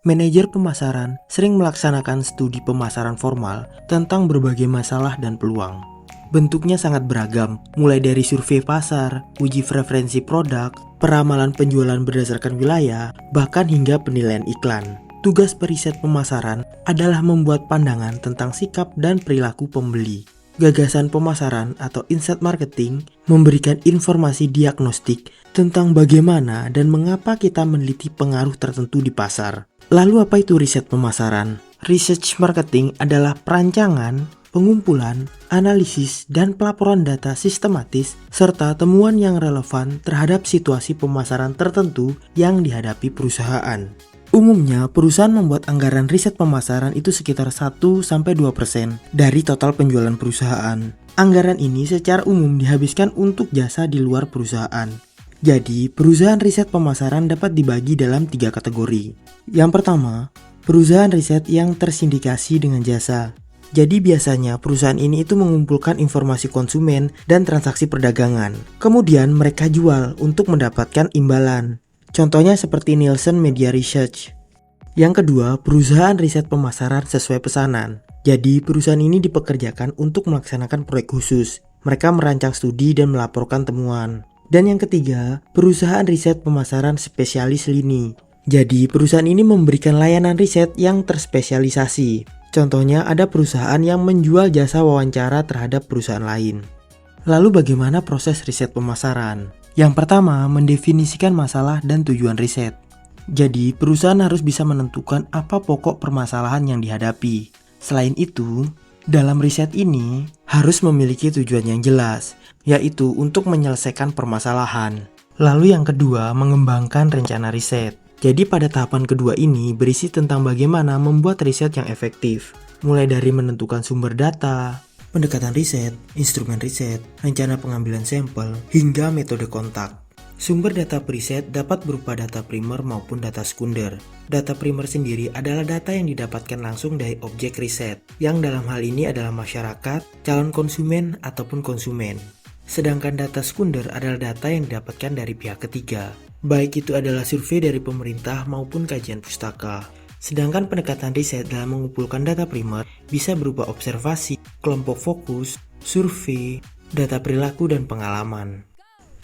Manajer pemasaran sering melaksanakan studi pemasaran formal tentang berbagai masalah dan peluang. Bentuknya sangat beragam, mulai dari survei pasar, uji preferensi produk, peramalan penjualan berdasarkan wilayah, bahkan hingga penilaian iklan. Tugas periset pemasaran adalah membuat pandangan tentang sikap dan perilaku pembeli. Gagasan pemasaran atau insight marketing memberikan informasi diagnostik tentang bagaimana dan mengapa kita meneliti pengaruh tertentu di pasar. Lalu apa itu riset pemasaran? Research marketing adalah perancangan, pengumpulan, analisis, dan pelaporan data sistematis serta temuan yang relevan terhadap situasi pemasaran tertentu yang dihadapi perusahaan. Umumnya, perusahaan membuat anggaran riset pemasaran itu sekitar 1-2% dari total penjualan perusahaan. Anggaran ini secara umum dihabiskan untuk jasa di luar perusahaan. Jadi, perusahaan riset pemasaran dapat dibagi dalam 3 kategori. Yang pertama, perusahaan riset yang tersindikasi dengan jasa. Jadi biasanya perusahaan ini itu mengumpulkan informasi konsumen dan transaksi perdagangan. Kemudian mereka jual untuk mendapatkan imbalan. Contohnya seperti Nielsen Media Research. Yang kedua, perusahaan riset pemasaran sesuai pesanan. Jadi, perusahaan ini dipekerjakan untuk melaksanakan proyek khusus. Mereka merancang studi dan melaporkan temuan. Dan yang ketiga, perusahaan riset pemasaran spesialis lini. Jadi, perusahaan ini memberikan layanan riset yang terspesialisasi. Contohnya, ada perusahaan yang menjual jasa wawancara terhadap perusahaan lain. Lalu bagaimana proses riset pemasaran? Yang pertama, mendefinisikan masalah dan tujuan riset. Jadi, perusahaan harus bisa menentukan apa pokok permasalahan yang dihadapi. Selain itu, dalam riset ini harus memiliki tujuan yang jelas, yaitu untuk menyelesaikan permasalahan. Lalu yang kedua, mengembangkan rencana riset. Jadi pada tahapan kedua ini berisi tentang bagaimana membuat riset yang efektif. Mulai dari menentukan sumber data, pendekatan riset, instrumen riset, rencana pengambilan sampel, hingga metode kontak. Sumber data periset dapat berupa data primer maupun data sekunder. Data primer sendiri adalah data yang didapatkan langsung dari objek riset, yang dalam hal ini adalah masyarakat, calon konsumen, ataupun konsumen. Sedangkan data sekunder adalah data yang didapatkan dari pihak ketiga, baik itu adalah survei dari pemerintah maupun kajian pustaka. Sedangkan pendekatan riset dalam mengumpulkan data primer bisa berupa observasi, kelompok fokus, survei, data perilaku, dan pengalaman.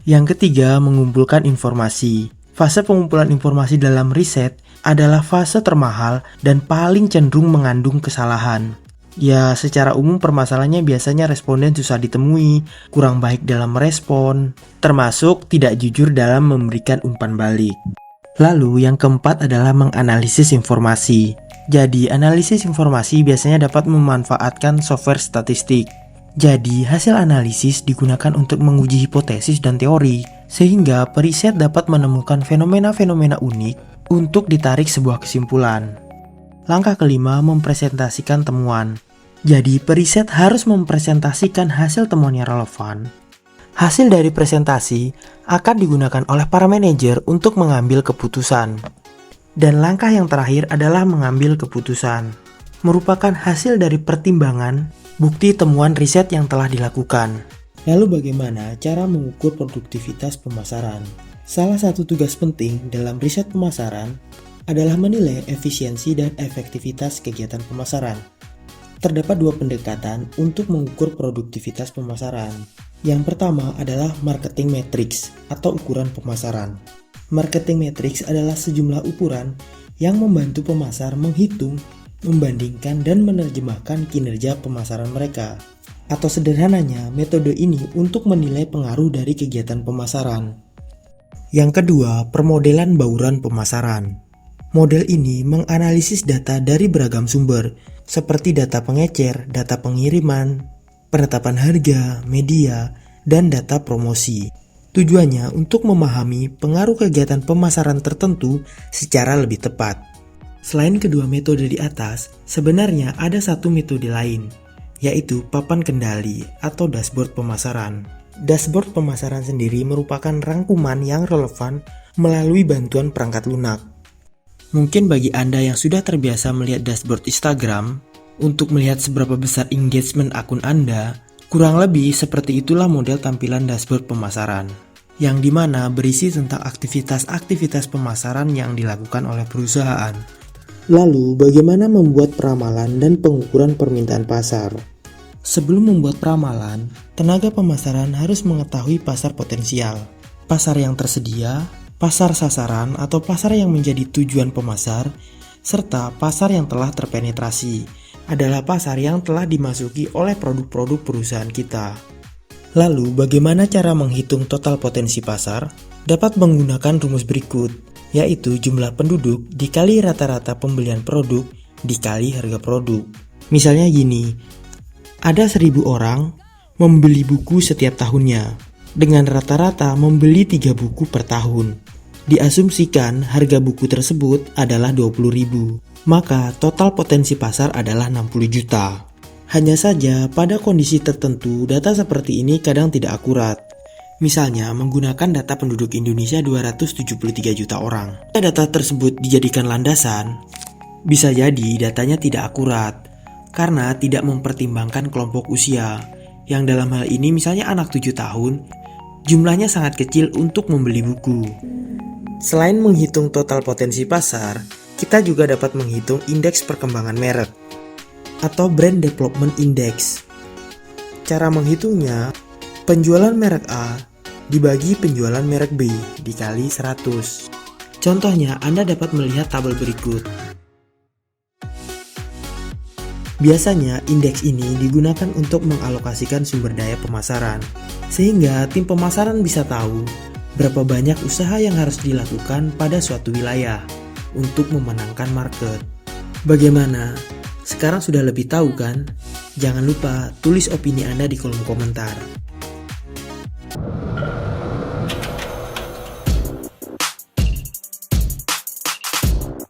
Yang ketiga, mengumpulkan informasi. Fase pengumpulan informasi dalam riset adalah fase termahal dan paling cenderung mengandung kesalahan. Ya, secara umum permasalahannya biasanya responden susah ditemui, kurang baik dalam merespon, termasuk tidak jujur dalam memberikan umpan balik. Lalu yang keempat adalah menganalisis informasi. Jadi, analisis informasi biasanya dapat memanfaatkan software statistik. Jadi, hasil analisis digunakan untuk menguji hipotesis dan teori, sehingga periset dapat menemukan fenomena-fenomena unik untuk ditarik sebuah kesimpulan. Langkah kelima, mempresentasikan temuan. Jadi, periset harus mempresentasikan hasil temuan yang relevan. Hasil dari presentasi akan digunakan oleh para manajer untuk mengambil keputusan. Dan langkah yang terakhir adalah mengambil keputusan. Merupakan hasil dari pertimbangan bukti temuan riset yang telah dilakukan. Lalu bagaimana cara mengukur produktivitas pemasaran? Salah satu tugas penting dalam riset pemasaran adalah menilai efisiensi dan efektivitas kegiatan pemasaran. Terdapat 2 pendekatan untuk mengukur produktivitas pemasaran. Yang pertama adalah marketing matrix atau ukuran pemasaran. Marketing matrix adalah sejumlah ukuran yang membantu pemasar menghitung, membandingkan, dan menerjemahkan kinerja pemasaran mereka. Atau sederhananya, metode ini untuk menilai pengaruh dari kegiatan pemasaran. Yang kedua, permodelan bauran pemasaran. Model ini menganalisis data dari beragam sumber, seperti data pengecer, data pengiriman, penetapan harga, media, dan data promosi. Tujuannya untuk memahami pengaruh kegiatan pemasaran tertentu secara lebih tepat. Selain kedua metode di atas, sebenarnya ada satu metode lain, yaitu papan kendali atau dashboard pemasaran. Dashboard pemasaran sendiri merupakan rangkuman yang relevan melalui bantuan perangkat lunak. Mungkin bagi Anda yang sudah terbiasa melihat dashboard Instagram, untuk melihat seberapa besar engagement akun Anda, kurang lebih seperti itulah model tampilan dashboard pemasaran, yang dimana berisi tentang aktivitas-aktivitas pemasaran yang dilakukan oleh perusahaan. Lalu, bagaimana membuat peramalan dan pengukuran permintaan pasar? Sebelum membuat peramalan, tenaga pemasaran harus mengetahui pasar potensial, pasar yang tersedia, pasar sasaran atau pasar yang menjadi tujuan pemasar, serta pasar yang telah terpenetrasi, adalah pasar yang telah dimasuki oleh produk-produk perusahaan kita. Lalu, bagaimana cara menghitung total potensi pasar? Dapat menggunakan rumus berikut, yaitu jumlah penduduk dikali rata-rata pembelian produk dikali harga produk. Misalnya gini, ada 1.000 orang membeli buku setiap tahunnya, dengan rata-rata membeli 3 buku per tahun. Diasumsikan harga buku tersebut adalah 20.000, maka total potensi pasar adalah 60 juta. Hanya saja pada kondisi tertentu data seperti ini kadang tidak akurat. Misalnya menggunakan data penduduk Indonesia 273 juta orang. Jika data tersebut dijadikan landasan, bisa jadi datanya tidak akurat karena tidak mempertimbangkan kelompok usia, yang dalam hal ini misalnya anak 7 tahun, jumlahnya sangat kecil untuk membeli buku. Selain menghitung total potensi pasar, kita juga dapat menghitung indeks perkembangan merek atau Brand Development Index. Cara menghitungnya, penjualan merek A dibagi penjualan merek B dikali 100. Contohnya, Anda dapat melihat tabel berikut. Biasanya, indeks ini digunakan untuk mengalokasikan sumber daya pemasaran, sehingga tim pemasaran bisa tahu berapa banyak usaha yang harus dilakukan pada suatu wilayah untuk memenangkan market. Bagaimana? Sekarang sudah lebih tahu kan? Jangan lupa tulis opini Anda di kolom komentar.